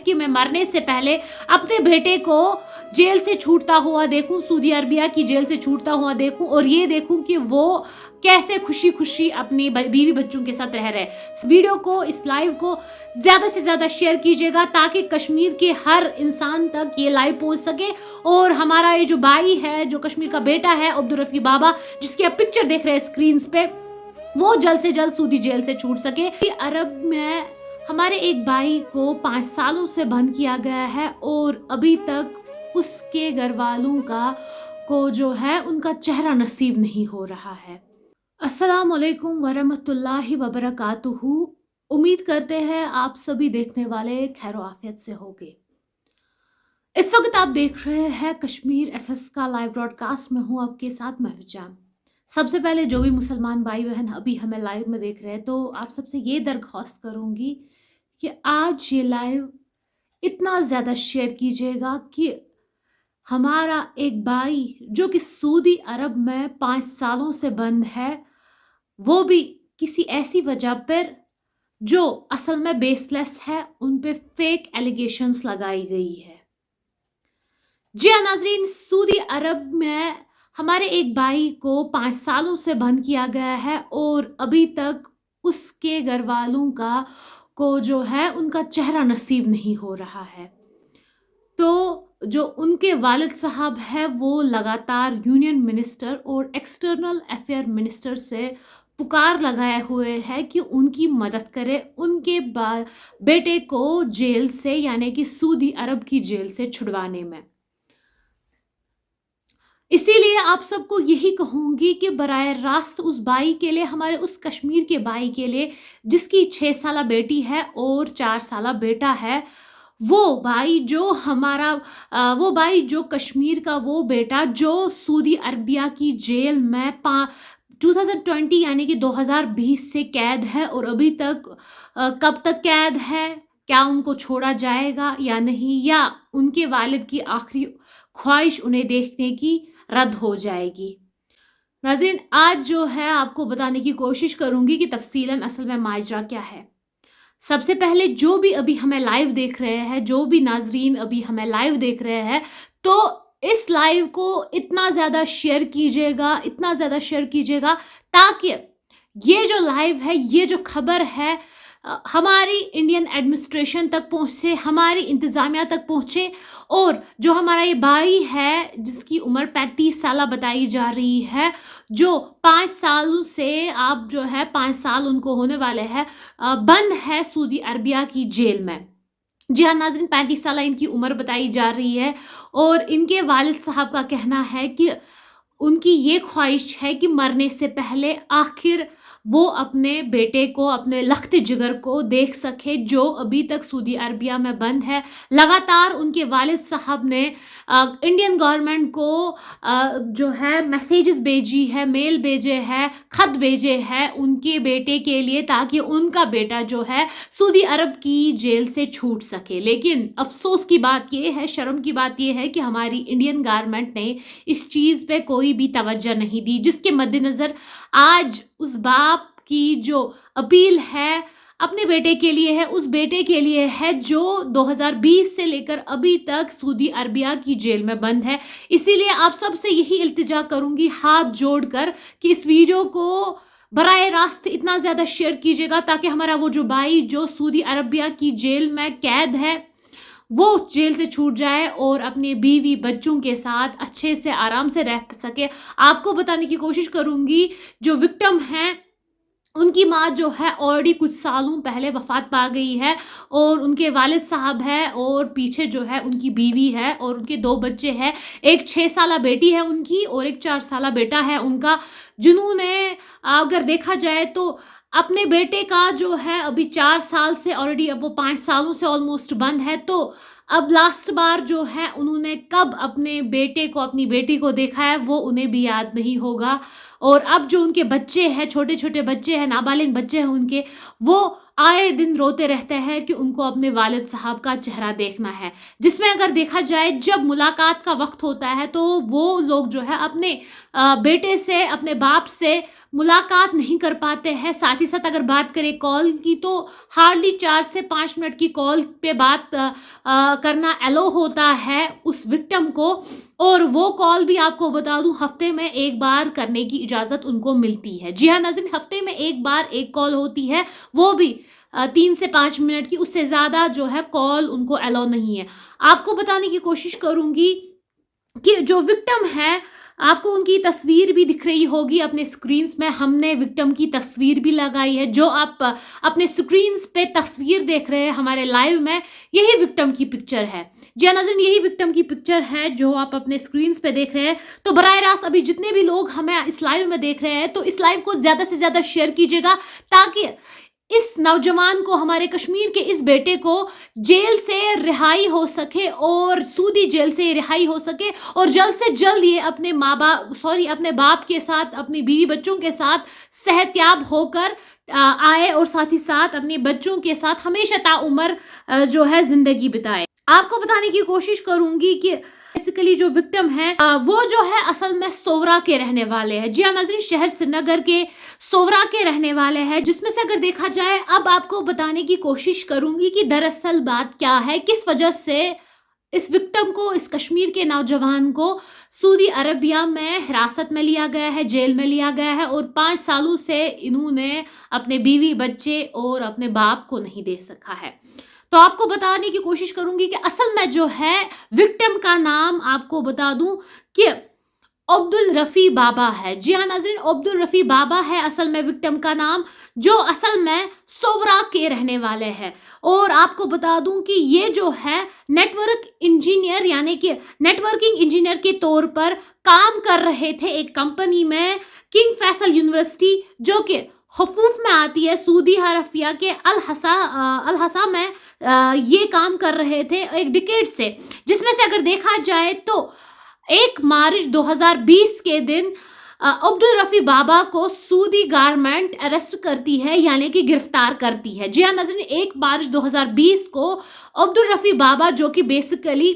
कि मैं मरने से पहले अपने बेटे को जेल से छूटता हुआ देखूं, सऊदी अरबिया की जेल से छूटता हुआ देखूं और ये देखूं कि वो कैसे खुशी खुशी अपनी बीवी बच्चों के साथ रह रहे। इस वीडियो को, इस लाइव को ज़्यादा से ज़्यादा शेयर कीजिएगा ताकि कश्मीर के हर इंसान तक ये लाइव पहुंच सके और हमारा ये जो भाई है, जो कश्मीर का बेटा है अब्दुल रफी बाबा, जिसकी आप पिक्चर देख रहे हैं स्क्रीन पे, वो जल्द से जल्द सऊदी जेल से छूट सके। अरब में हमारे एक भाई को 5 सालों से बंद किया गया है और अभी तक उसके घर वालों को जो है उनका चेहरा नसीब नहीं हो रहा है। अस्सलाम वालेकुम वरहमतुल्लाहि वबरकातुहू। उम्मीद करते हैं आप सभी देखने वाले खैर आफियत से होंगे। इस वक्त आप देख रहे हैं कश्मीर एसएस का लाइव ब्रॉडकास्ट में हूँ आपके साथ महफूजान। सबसे पहले जो भी मुसलमान भाई बहन अभी हमें लाइव में देख रहे हैं तो आप सबसे ये दरख्वास्त करूँगी कि आज ये लाइव इतना ज़्यादा शेयर कीजिएगा कि हमारा एक भाई जो कि सऊदी अरब में 5 सालों से बंद है, वो भी किसी ऐसी वजह पर जो असल में बेसलेस है, उन पे फेक एलिगेशंस लगाई गई है। जी हाँ नाजरीन, सऊदी अरब में हमारे एक भाई को 5 सालों से बंद किया गया है और अभी तक उसके घर वालों को जो है उनका चेहरा नसीब नहीं हो रहा है। तो जो उनके वालिद साहब है वो लगातार यूनियन मिनिस्टर और एक्सटर्नल अफेयर मिनिस्टर से पुकार लगाए हुए है कि उनकी मदद करे उनके बेटे को जेल से, यानी कि सऊदी अरब की जेल से छुड़वाने में। इसीलिए आप सबको यही कहूँगी कि बराए रास्त उस भाई के लिए, हमारे उस कश्मीर के भाई के लिए जिसकी 6 साला बेटी है और 4 साला बेटा है, वो भाई जो कश्मीर का वो बेटा जो सऊदी अरबिया की जेल में 2020 यानी कि 2020 से कैद है और अभी तक कब तक कैद है, क्या उनको छोड़ा जाएगा या नहीं, या उनके वालिद की आखिरी ख्वाहिश उन्हें देखने की रद्द हो जाएगी। नाज़रीन, आज जो है आपको बताने की कोशिश करूंगी कि तफसीलन असल में माजरा क्या है। सबसे पहले जो भी अभी हमें लाइव देख रहे हैं, जो भी नाजरीन अभी हमें लाइव देख रहे हैं, तो इस लाइव को इतना ज़्यादा शेयर कीजिएगा ताकि ये जो लाइव है, ये जो खबर है हमारी इंडियन एडमिनिस्ट्रेशन तक पहुँचे, हमारी इंतज़ामिया तक पहुँचे और जो हमारा ये भाई है जिसकी उम्र 35 साल बताई जा रही है, जो 5 सालों से आप जो है 5 साल उनको होने वाले हैं, बंद है सऊदी अरबिया की जेल में। जी हाँ नाज़रीन, 35 साल इनकी उम्र बताई जा रही है और इनके वालिद साहब का कहना है कि उनकी ये ख्वाहिश है कि मरने से पहले आखिर वो अपने बेटे को, अपने लख्त जिगर को देख सके जो अभी तक सऊदी अरबिया में बंद है। लगातार उनके वालिद साहब ने इंडियन गवर्नमेंट को जो है मैसेजेस भेजी है, मेल भेजे हैं, खत भेजे हैं उनके बेटे के लिए ताकि उनका बेटा जो है सऊदी अरब की जेल से छूट सके। लेकिन अफसोस की बात ये है, शर्म की बात ये है कि हमारी इंडियन गवर्नमेंट ने इस चीज़ पे कोई भी तवज्जो नहीं दी, जिसके मद्देनज़र आज उस बाप की जो अपील है अपने बेटे के लिए है, उस बेटे के लिए है जो 2020 से लेकर अभी तक सऊदी अरबिया की जेल में बंद है। इसीलिए आप सबसे यही इल्तिजा करूंगी हाथ जोड़कर कि इस वीडियो को बराए रास्त इतना ज़्यादा शेयर कीजिएगा ताकि हमारा वो जो भाई जो सऊदी अरबिया की जेल में कैद है वो जेल से छूट जाए और अपने बीवी बच्चों के साथ अच्छे से आराम से रह सके। आपको बताने की कोशिश करूंगी जो विक्टिम हैं उनकी माँ जो है ऑलरेडी कुछ सालों पहले वफ़ात पा गई है और उनके वालिद साहब है और पीछे जो है उनकी बीवी है और उनके 2 बच्चे हैं। एक 6 साला बेटी है उनकी और एक 4 साला बेटा है उनका, जिन्होंने अगर देखा जाए तो अपने बेटे का जो है अभी 4 साल से ऑलरेडी, अब वो 5 सालों से ऑलमोस्ट बंद है, तो अब लास्ट बार जो है उन्होंने कब अपने बेटे को, अपनी बेटी को देखा है वो उन्हें भी याद नहीं होगा। और अब जो उनके बच्चे हैं, छोटे छोटे बच्चे हैं, नाबालिग बच्चे हैं उनके, वो آئے دن روتے رہتے ہیں کہ ان کو اپنے والد صاحب کا چہرہ دیکھنا ہے، جس میں اگر دیکھا جائے جب ملاقات کا وقت ہوتا ہے تو وہ لوگ جو ہے اپنے بیٹے سے، اپنے باپ سے ملاقات نہیں کر پاتے ہیں۔ ساتھ ہی ساتھ اگر بات کریں کال کی تو ہارڈلی 4 سے 5 منٹ کی کال پہ بات کرنا ایلو ہوتا ہے اس وکٹم کو، اور وہ کال بھی آپ کو بتا دوں ہفتے میں ایک بار کرنے کی اجازت ان کو ملتی ہے۔ جی ہاں ناظرین، ہفتے میں ایک بار ایک کال ہوتی ہے، وہ بھی 3 سے 5 منٹ کی، اس سے زیادہ جو ہے کال ان کو ایلو نہیں ہے۔ آپ کو بتانے کی کوشش کروں گی کہ جو وکٹم ہے، آپ کو ان کی تصویر بھی دکھ رہی ہوگی اپنے سکرینز میں، ہم نے وکٹم کی تصویر بھی لگائی ہے۔ جو آپ اپنے سکرینز پہ تصویر دیکھ رہے ہیں ہمارے لائیو میں، یہی وکٹم کی پکچر ہے۔ جی ناظرین، یہی وکٹم کی پکچر ہے جو آپ اپنے سکرینز پہ دیکھ رہے ہیں۔ تو براہ راست ابھی جتنے بھی لوگ ہمیں اس لائیو میں دیکھ رہے ہیں تو اس لائیو کو زیادہ سے زیادہ شیئر کیجیے گا، تاکہ اس نوجوان کو، ہمارے کشمیر کے اس بیٹے کو جیل سے رہائی ہو سکے، اور سودی جیل سے رہائی ہو سکے، اور جلد سے جلد یہ اپنے اپنے باپ کے ساتھ، اپنی بیوی بچوں کے ساتھ صحت یاب ہو کر آئے، اور ساتھ ہی ساتھ اپنے بچوں کے ساتھ ہمیشہ تعمر جو ہے زندگی بتائے۔ آپ کو بتانے کی کوشش کروں گی کہ بیسیکلی جو وکٹم ہے وہ جو ہے اصل میں سورا کے رہنے والے ہیں۔ جی ہاں ناظرین، شہر سری نگر کے سورا کے رہنے والے ہیں، جس میں سے اگر دیکھا جائے، اب آپ کو بتانے کی کوشش کروں گی کہ دراصل بات کیا ہے، کس وجہ سے اس وکٹم کو، اس کشمیر کے نوجوان کو سعودی عربیہ میں حراست میں لیا گیا ہے، جیل میں لیا گیا ہے، اور 5 سالوں سے انہوں نے اپنے بیوی بچے اور اپنے باپ کو نہیں دیکھ سکا ہے۔ تو آپ کو بتانے کی کوشش کروں گی کہ اصل میں جو ہے وکٹم کا نام آپ کو بتا دوں کہ عبدالرفیع بابا ہے۔ جی ہاں ناظرین، عبدالرفیع بابا ہے اصل میں وکٹم کا نام، جو اصل میں سورا کے رہنے والے ہیں۔ اور آپ کو بتا دوں کہ یہ جو ہے نیٹ ورک انجینئر، یعنی کہ نیٹ ورکنگ انجینئر کے طور پر کام کر رہے تھے ایک کمپنی میں، کنگ فیصل یونیورسٹی، جو کہ حفوف میں آتی ہے سعودی عربیہ کے الحسا میں۔ یہ کام کر رہے تھے ایک ڈیکیڈ سے، جس میں سے اگر دیکھا جائے تو 1 مارچ 2020 کے دن عبدالرفیع بابا کو سعودی گورنمنٹ اریسٹ کرتی ہے، یعنی کہ گرفتار کرتی ہے۔ جی ہاں ناظرین، 1 مارچ 2020 کو عبدالرفیع بابا، جو کہ بیسیکلی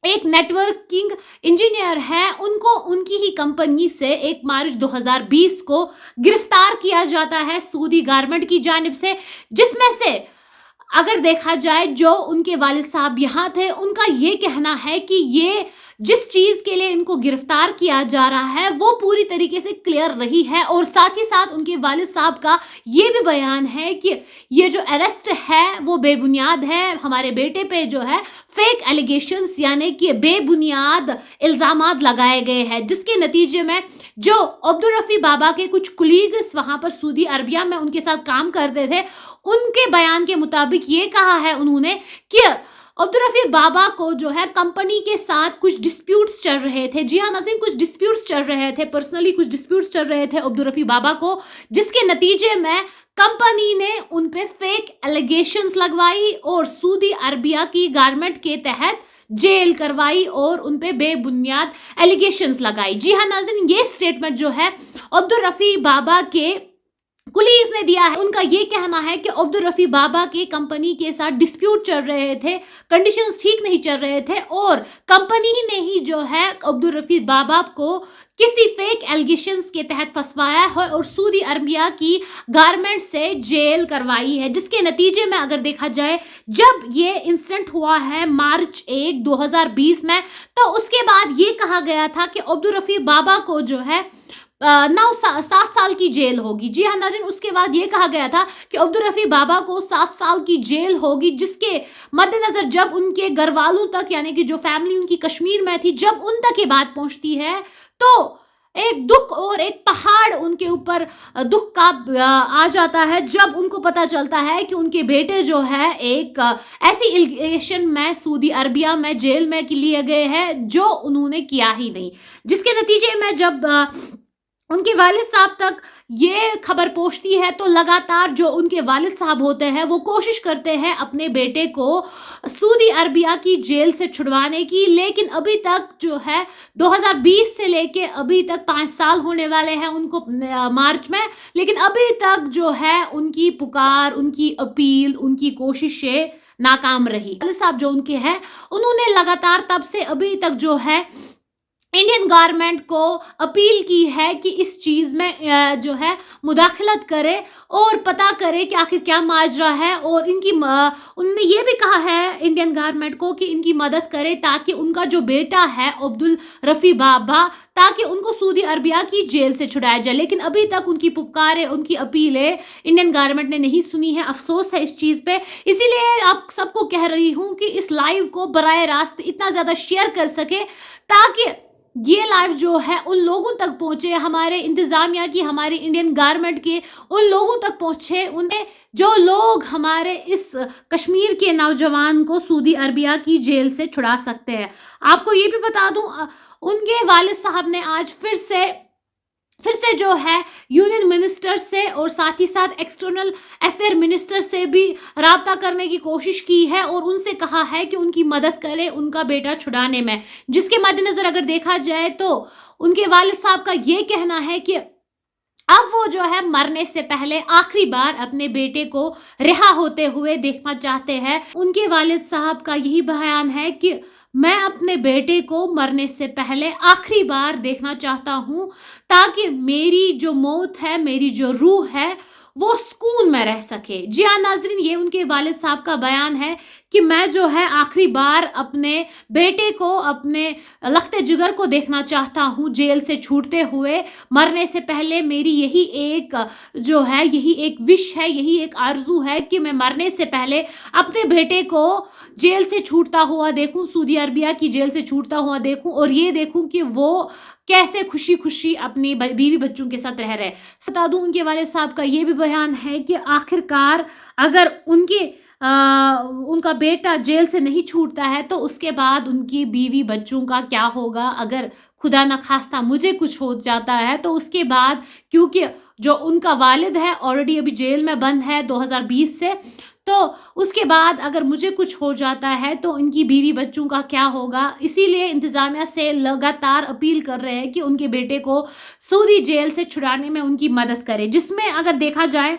ایک نیٹ ورکنگ انجینئر ہے، ان کو ان کی ہی کمپنی سے 1 مارچ 2020 کو گرفتار کیا جاتا ہے سعودی گورنمنٹ کی جانب سے، جس میں سے اگر دیکھا جائے جو ان کے والد صاحب یہاں تھے، ان کا یہ کہنا ہے کہ یہ جس چیز کے لیے ان کو گرفتار کیا جا رہا ہے وہ پوری طریقے سے کلیئر رہی ہے، اور ساتھ ہی ساتھ ان کے والد صاحب کا یہ بھی بیان ہے کہ یہ جو اریسٹ ہے وہ بے بنیاد ہے، ہمارے بیٹے پہ جو ہے فیک ایلیگیشنز، یعنی کہ بے بنیاد الزامات لگائے گئے ہیں، جس کے نتیجے میں جو عبدالرفیع بابا کے کچھ کولیگز وہاں پر سعودی عربیہ میں ان کے ساتھ کام کرتے تھے، ان کے بیان کے مطابق یہ کہا ہے انہوں نے کہ عبدالرفیع بابا کو جو ہے کمپنی کے ساتھ کچھ ڈسپیوٹس چل رہے تھے۔ جی ہاں ناظرین، کچھ ڈسپیوٹس چل رہے تھے، پرسنلی کچھ ڈسپیوٹس چل رہے تھے عبدالرفیع بابا کو، جس کے نتیجے میں کمپنی نے ان پہ فیک ایلیگیشنز لگوائی اور سعودی عربیہ کی گورنمنٹ کے تحت جیل کروائی اور ان پہ بے بنیاد ایلیگیشنز لگائی۔ جی ہاں ناظرین، یہ سٹیٹمنٹ جو ہے عبدالرفیع بابا کے کولیگز نے دیا ہے۔ ان کا یہ کہنا ہے کہ عبدالرفیع بابا کے کمپنی کے ساتھ ڈسپیوٹ چل رہے تھے، کنڈیشنز ٹھیک نہیں چل رہے تھے، اور کمپنی نے ہی جو ہے عبدالرفیع بابا کو کسی فیک ایلیگیشنز کے تحت پھنسوایا ہے اور سعودی عربیہ کی گورنمنٹ سے جیل کروائی ہے، جس کے نتیجے میں اگر دیکھا جائے جب یہ انسیڈنٹ ہوا ہے مارچ 1 2020 میں، تو اس کے بعد یہ کہا گیا تھا کہ عبدالرفیع بابا کو جو ہے 7 سال کی جیل ہوگی۔ جی ہاں ناظرین، اس کے بعد یہ کہا گیا تھا کہ عبدالرفیع بابا کو 7 سال کی جیل ہوگی، جس کے مد نظر جب ان کے گھر والوں تک، یعنی کہ جو فیملی ان کی کشمیر میں تھی، جب ان تک یہ بات پہنچتی ہے تو ایک دکھ اور ایک پہاڑ ان کے اوپر دکھ کا آ جاتا ہے، جب ان کو پتا چلتا ہے کہ ان کے بیٹے جو ہے ایک ایسی ایلیگیشن میں سعودی عربیہ میں جیل میں لیے گئے ہیں جو انہوں نے کیا ہی نہیں، جس کے نتیجے میں جب उनके वालिद साहब तक ये खबर पहुंचती है तो लगातार जो उनके वालिद साहब होते हैं वो कोशिश करते हैं अपने बेटे को सऊदी अरबिया की जेल से छुड़वाने की, लेकिन अभी तक जो है 2020 से लेके अभी तक 5 साल होने वाले हैं उनको मार्च में, लेकिन अभी तक जो है उनकी पुकार, उनकी अपील, उनकी कोशिशें नाकाम रही। वालिद साहब जो उनके हैं उन्होंने लगातार तब से अभी तक जो है इंडियन गवर्नमेंट को अपील की है कि इस चीज़ में जो है मुदाखलत करे और पता करे कि आखिर क्या माजरा है, और उन्होंने ये भी कहा है इंडियन गवर्नमेंट को कि इनकी मदद करे ताकि उनका जो बेटा है अब्दुल रफ़ी बाबा, ताकि उनको सऊदी अरबिया की जेल से छुड़ाया जाए। लेकिन अभी तक उनकी पुकारें, उनकी अपीलें इंडियन गवर्नमेंट ने नहीं सुनी है। अफसोस है इस चीज़ पे। इसीलिए आप सबको कह रही हूँ कि इस लाइव को बराह रास्त इतना ज़्यादा शेयर कर सके ताकि ये लाइव जो है उन लोगों तक पहुंचे, हमारे इंतज़ामिया की, हमारी इंडियन गवर्नमेंट के उन लोगों तक पहुंचे, उन्हें जो लोग हमारे इस कश्मीर के नौजवान को सऊदी अरबिया की जेल से छुड़ा सकते हैं। आपको ये भी बता दूं, उनके वालिद साहब ने आज फिर से जो है यूनियन मिनिस्टर से और साथ ही साथ एक्सटर्नल अफेयर मिनिस्टर से भी राब्ता करने की कोशिश की है और उनसे कहा है कि उनकी मदद करें उनका बेटा छुड़ाने में, जिसके मद्देनज़र अगर देखा जाए तो उनके वालिद साहब का ये कहना है कि अब वो जो है मरने से पहले आखिरी बार अपने बेटे को रिहा होते हुए देखना चाहते हैं। उनके वालिद साहब का यही बयान है कि मैं अपने बेटे को मरने से पहले आखिरी बार देखना चाहता हूँ ताकि मेरी जो मौत है, मेरी जो रूह है वो सुकून में रह सके। जी हाँ नाज़रीन, ये उनके वालिद साहब का बयान है कि मैं जो है आखिरी बार अपने बेटे को, अपने लख्ते जिगर को देखना चाहता हूँ जेल से छूटते हुए। मरने से पहले मेरी यही एक जो है, यही एक विश है, यही एक आरजू है कि मैं मरने से पहले अपने बेटे को जेल से छूटता हुआ देखूं, सऊदी अरबिया की जेल से छूटता हुआ देखूं और ये देखूं कि वो कैसे खुशी खुशी अपनी बीवी बच्चों के साथ रह रहे। बता दूं उनके वालिद साहब का ये भी बयान है कि आखिरकार अगर उनका बेटा जेल से नहीं छूटता है तो उसके बाद उनकी बीवी बच्चों का क्या होगा। अगर खुदा न खास्ता मुझे कुछ हो जाता है तो उसके बाद, क्योंकि जो उनका वालिद है ऑलरेडी अभी जेल में बंद है 2020 से, तो उसके बाद अगर मुझे कुछ हो जाता है तो इनकी बीवी बच्चों का क्या होगा। इसीलिए इंतज़ामिया से लगातार अपील कर रहे हैं कि उनके बेटे को सऊदी जेल से छुड़ाने में उनकी मदद करें। जिसमें अगर देखा जाए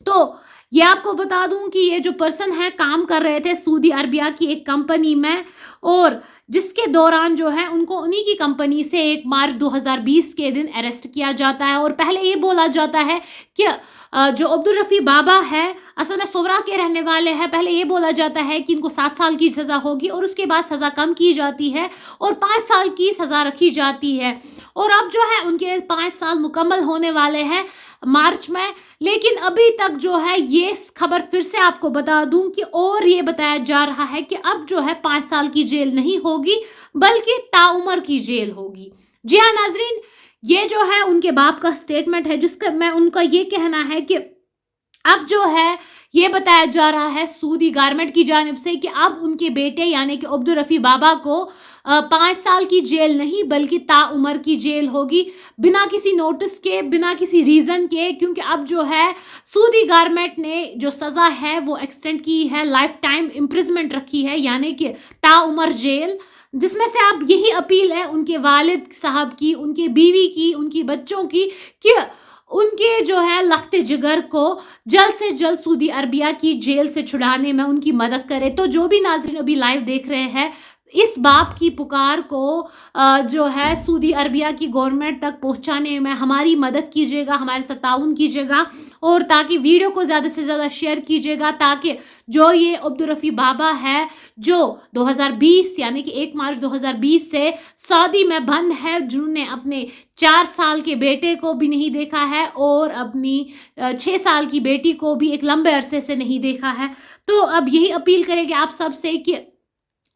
तो ये आपको बता दूं कि ये जो पर्सन है काम कर रहे थे सऊदी अरबिया की एक कंपनी में, और जिसके दौरान जो है उनको उन्हीं की कंपनी से 1 मार्च 2020 के दिन अरेस्ट किया जाता है। और पहले ये बोला जाता है कि जो अब्दुल रफ़ी बाबा है असल में सोवरा के रहने वाले हैं। पहले ये बोला जाता है कि इनको 7 साल की सज़ा होगी और उसके बाद सज़ा कम की जाती है और 5 साल की सज़ा रखी जाती है। और अब जो है उनके 5 साल मुकम्मल होने वाले हैं मार्च में, लेकिन अभी तक जो है ये खबर फिर से आपको बता दूं कि और ये बताया जा रहा है कि अब जो है 5 साल की जेल नहीं होगी बल्कि ताउम्र की जेल होगी। जी हाँ नाजरीन, ये जो है उनके बाप का स्टेटमेंट है जिसका मैं उनका ये कहना है कि अब जो है ये बताया जा रहा है सऊदी गवर्नमेंट की जानिब से कि अब उनके बेटे यानी कि अब्दुल रफ़ी बाबा को 5 साल की जेल नहीं बल्कि ताउम्र की जेल होगी, बिना किसी नोटिस के, बिना किसी रीज़न के। क्योंकि अब जो है सऊदी गवर्नमेंट ने जो सज़ा है वो एक्सटेंड की है, लाइफ टाइम इम्प्रिजमेंट रखी है यानी कि ताउम्र जेल। जिसमें से अब यही अपील है उनके वालिद साहब की, उनके बीवी की, उनकी बच्चों की कि उनके जो है लख्ते जिगर को जल्द से जल्द सऊदी अरबिया की जेल से छुड़ाने में उनकी मदद करे। तो जो भी नाज़रीन अभी लाइव देख रहे हैं, इस बाप की पुकार को जो है सऊदी अरबिया की गवर्नमेंट तक पहुंचाने में हमारी मदद कीजिएगा, हमारे साथ ताउन कीजिएगा और ताकि वीडियो को ज़्यादा से ज़्यादा शेयर कीजिएगा ताकि जो ये अब्दुल रफ़ी बाबा है जो 2020 यानी कि 1 मार्च 2020 से सऊदी में बंद है, जिन्होंने अपने 4 साल के बेटे को भी नहीं देखा है और अपनी 6 साल की बेटी को भी एक लंबे अरसे से नहीं देखा है। तो अब यही अपील करेंगे आप सबसे कि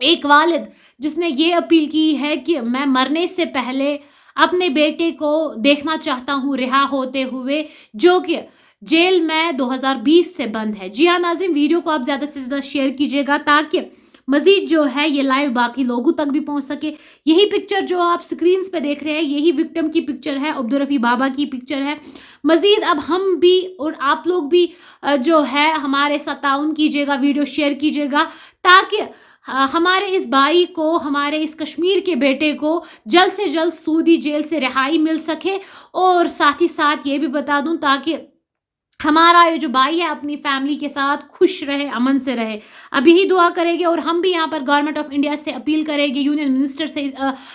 एक वालिद जिसने ये अपील की है कि मैं मरने से पहले अपने बेटे को देखना चाहता हूँ रिहा होते हुए, जो कि जेल में 2020 से बंद है। जी हाँ नाज़रीन, वीडियो को आप ज़्यादा से ज़्यादा शेयर कीजिएगा ताकि مزید جو ہے یہ لائیو باقی لوگوں تک بھی پہنچ سکے. یہی پکچر جو آپ سکرینز پہ دیکھ رہے ہیں یہی وکٹم کی پکچر ہے, عبدالرفیع بابا کی پکچر ہے. مزید اب ہم بھی اور آپ لوگ بھی جو ہے ہمارے ساتھ تعاون کیجیے گا, ویڈیو شیئر کیجیے گا تاکہ ہمارے اس بھائی کو, ہمارے اس کشمیر کے بیٹے کو جلد سے جلد سعودی جیل سے رہائی مل سکے. اور ساتھ ہی ساتھ یہ بھی بتا دوں تاکہ ہمارا یہ جو بھائی ہے اپنی فیملی کے ساتھ خوش رہے, امن سے رہے. اب یہی دعا کریں گے اور ہم بھی یہاں پر گورنمنٹ آف انڈیا سے اپیل کریں گے, یونین منسٹر سے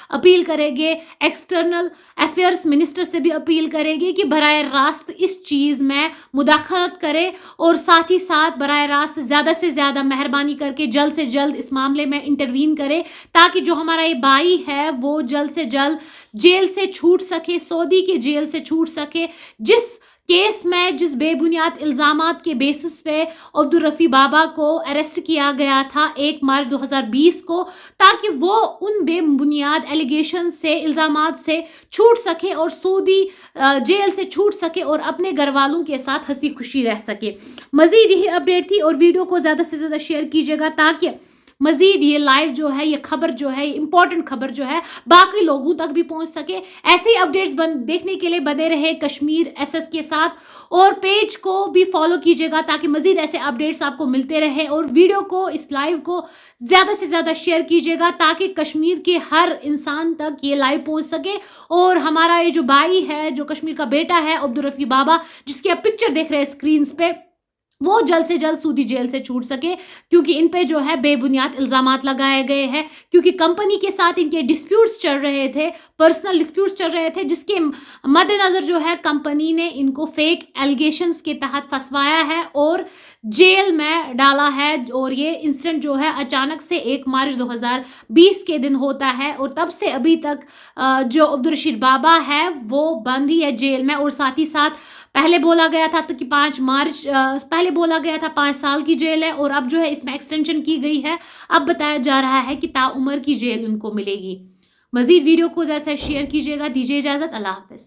اپیل کریں گے, ایکسٹرنل افیئرس منسٹر سے بھی اپیل کریں گے کہ براہ راست اس چیز میں مداخلت کرے اور ساتھ ہی ساتھ براہ راست زیادہ سے زیادہ مہربانی کر کے جلد سے جلد اس معاملے میں انٹروین کرے تاکہ جو ہمارا یہ بھائی ہے وہ جلد سے جلد جیل سے چھوٹ سکے, سعودی کے جیل سے چھوٹ سکے. جس کیس میں جس بے بنیاد الزامات کے بیسس پہ عبدالرفیع بابا کو اریسٹ کیا گیا تھا 1 مارچ 2020 کو, تاکہ وہ ان بے بنیاد ایلیگیشن سے, الزامات سے چھوٹ سکے اور سعودی جیل سے چھوٹ سکے اور اپنے گھر والوں کے ساتھ ہنسی خوشی رہ سکے. مزید یہی اپڈیٹ تھی اور ویڈیو کو زیادہ سے زیادہ شیئر کیجیے گا تاکہ مزید یہ لائیو جو ہے, یہ خبر جو ہے, یہ امپورٹنٹ خبر جو ہے باقی لوگوں تک بھی پہنچ سکے. ایسے ہی اپڈیٹس دیکھنے کے لیے بنے رہے کشمیر ایس ایس کے ساتھ اور پیج کو بھی فالو کیجیے گا تاکہ مزید ایسے اپڈیٹس آپ کو ملتے رہے. اور ویڈیو کو, اس لائیو کو زیادہ سے زیادہ شیئر کیجیے گا تاکہ کشمیر کے ہر انسان تک یہ لائیو پہنچ سکے اور ہمارا یہ جو بھائی ہے, جو کشمیر کا بیٹا ہے عبدالرفیع بابا, جس کی آپ پکچر دیکھ رہے ہیں اسکرینز پہ, وہ جلد سے جلد سعودی جیل سے چھوٹ سکے کیونکہ ان پہ جو ہے بے بنیاد الزامات لگائے گئے ہیں. کیونکہ کمپنی کے ساتھ ان کے ڈسپیوٹس چل رہے تھے, پرسنل ڈسپیوٹس چل رہے تھے, جس کے مد نظر جو ہے کمپنی نے ان کو فیک ایلیگیشنز کے تحت پھنسوایا ہے اور جیل میں ڈالا ہے. اور یہ انسیڈنٹ جو ہے اچانک سے 1 مارچ 2020 کے دن ہوتا ہے اور تب سے ابھی تک جو عبدالرشید بابا ہے وہ بند ہی ہے جیل میں. اور ساتھ ہی ساتھ پہلے بولا گیا تھا کہ 5 مارچ پہلے بولا گیا تھا 5 سال کی جیل ہے اور اب جو ہے اس میں ایکسٹینشن کی گئی ہے. اب بتایا جا رہا ہے کہ تا عمر کی جیل ان کو ملے گی. مزید ویڈیو کو جیسا شیئر کیجیے گا. دیجیے اجازت. اللہ حافظ.